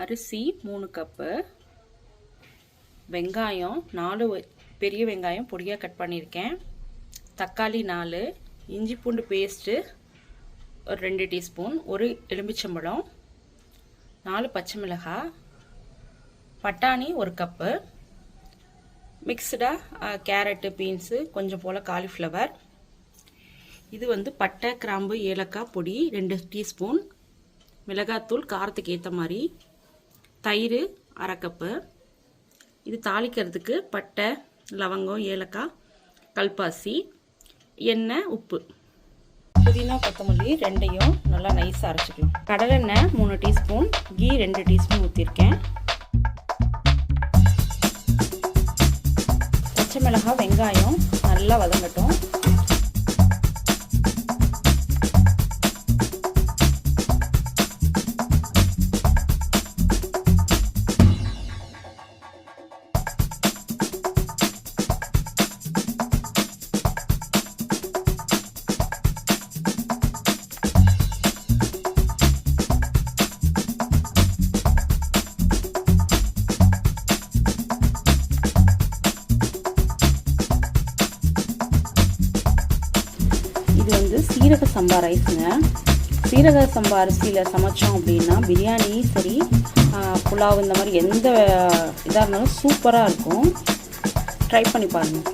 அரிசி 3 கப்பு, வெங்காயம் 4 பெரிய வெங்காயம் பொடியாக கட் பண்ணியிருக்கேன், தக்காளி 4, இஞ்சி பூண்டு பேஸ்ட்டு ஒரு 2 டீஸ்பூன், ஒரு எலுமிச்சம்பழம், 4 பச்சை மிளகாய், பட்டாணி 1 கப்பு, மிக்ஸ்டாக கேரட்டு பீன்ஸு கொஞ்சம் போல் காலிஃப்ளவர். இது வந்து பட்டை கிராம்பு ஏலக்காய் பொடி 2 டீஸ்பூன், மிளகாத்தூள் காரத்துக்கு ஏற்ற மாதிரி, தயிர் 1/2 கப்பு. இது தாளிக்கிறதுக்கு பட்டை லவங்கம் ஏலக்காய் கல்பாசி, எண்ணெய் உப்பு. புதினா கொத்தமல்லி ரெண்டையும் நல்லா நைஸாக அரைச்சிக்கலாம். கடலெண்ணெய் 3 டீஸ்பூன், கீ 2 டீஸ்பூன் ஊற்றிருக்கேன். பச்சை மிளகாய் வெங்காயம் நல்லா வதங்கட்டும். இது வந்து சீரக சம்பா ரைஸுங்க. சீரக சம்பா அரிசியில் சமைச்சோம் அப்படின்னா பிரியாணி சரி புலாவ் இந்த மாதிரி எந்த இதாக இருந்தாலும் சூப்பராக இருக்கும். ட்ரை பண்ணி பாருங்கள்.